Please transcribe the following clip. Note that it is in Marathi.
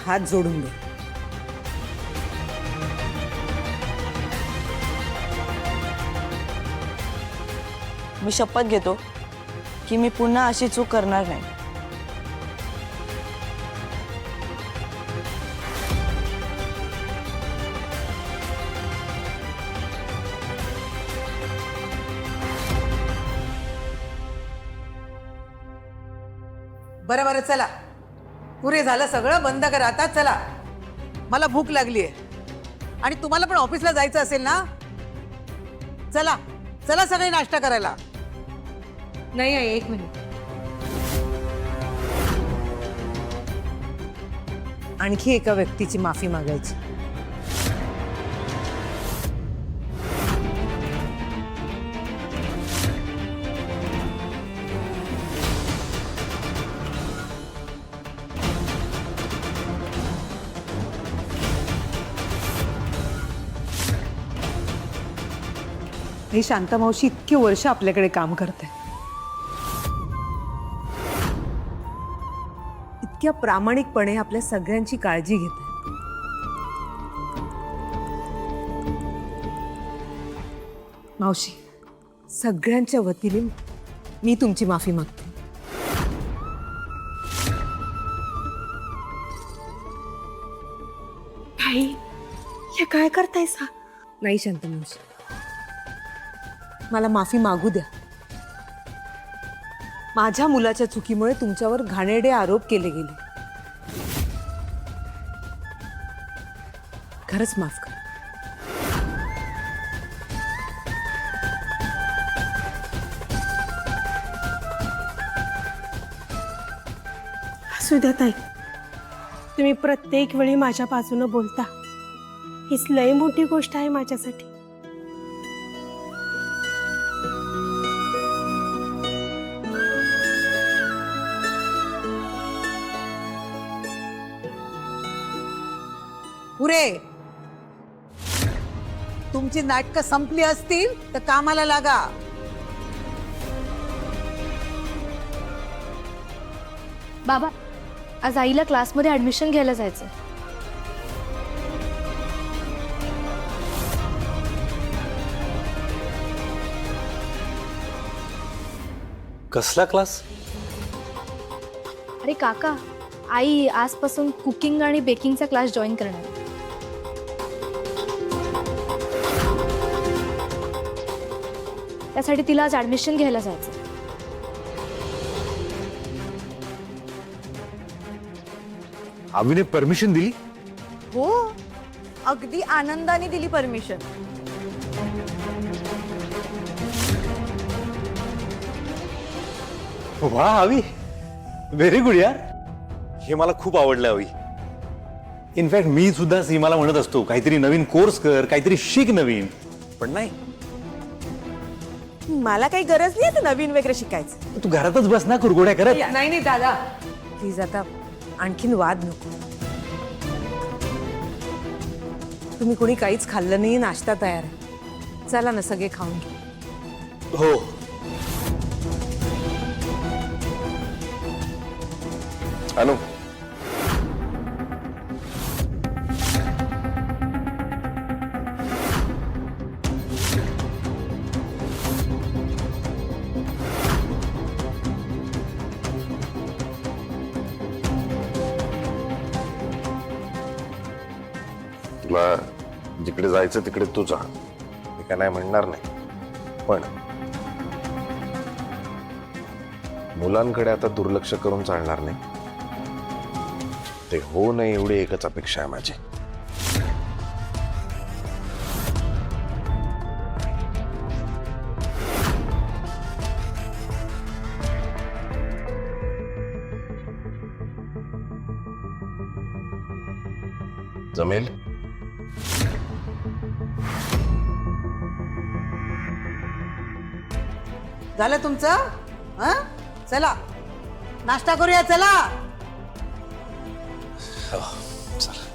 हात जोडून दे। मी शपथ घेतो की मी पुन्हा अशी चूक करणार नाही। बरं बरं चला, पुरे झालं सगळं, बंद करा आता, चला मला भूक लागली आहे आणि तुम्हाला पण ऑफिसला जायचं असेल ना। चला चला सगळे नाश्ता करायला। नाही आई, एक मिनिट। आणखी एका व्यक्तीची माफी मागायची। ही शांता मावशी इतकी वर्ष आपल्याकडे काम करते, इतक्या प्रामाणिकपणे आपल्या सगळ्यांची काळजी घेते। मावशी, सगळ्यांच्या वतीने मी तुमची माफी मागते। आई, हे काय करतायसा? नाही शांता मावशी, मला माफी मागू द्या। माझ्या मुलाच्या चुकीमुळे तुमच्यावर घाणेरडे आरोप केले गेले, खरंच माफ करा। असू द्या ताई, तुम्ही प्रत्येक वेळी माझ्या बाजूनं बोलता, हीच लय मोठी गोष्ट आहे माझ्यासाठी। पुरे, तुमची नाटकं संपली असतील तर कामाला लागा। बाबा, आज आईला क्लासमध्ये ऍडमिशन घ्यायला जायचं। कसला क्लास? अरे काका, आई आजपासून कुकिंग आणि बेकिंगचा क्लास जॉईन करणार आहे। त्यासाठी तिला आज ऍडमिशन घ्यायला जायचं। आवीने परमिशन दिली? हो, अगदी आनंदाने दिली परमिशन। वा आवी, व्हेरी गुड यार, हे मला खूप आवडलं आवी। इनफॅक्ट मी सुद्धा सीमाला म्हणत असतो काहीतरी नवीन कोर्स कर, काहीतरी शिक नवीन, पण नाही, मला काही गरज नाही आता नवीन वगैरे शिकायचं। तू घरातच बस ना कुरघोड्या करत। नाही नाही दादा, प्लीज आता आणखीन वाद नको। तुम्ही कोणी काहीच खाल्लं नाही, नाश्ता तयार आहे, चला ना सगळे खाऊन घेऊ। हो, अनु तुला जिकडे जायचं तिकडे तू जा, मी काय नाही म्हणणार नाही, पण मुलांकडे आता दुर्लक्ष करून चालणार नाही। ते हो नाही एवढी एकच अपेक्षा आहे माझी। जमेल? झालं तुमचं? हं? चला नाश्ता करूया, चला। चला।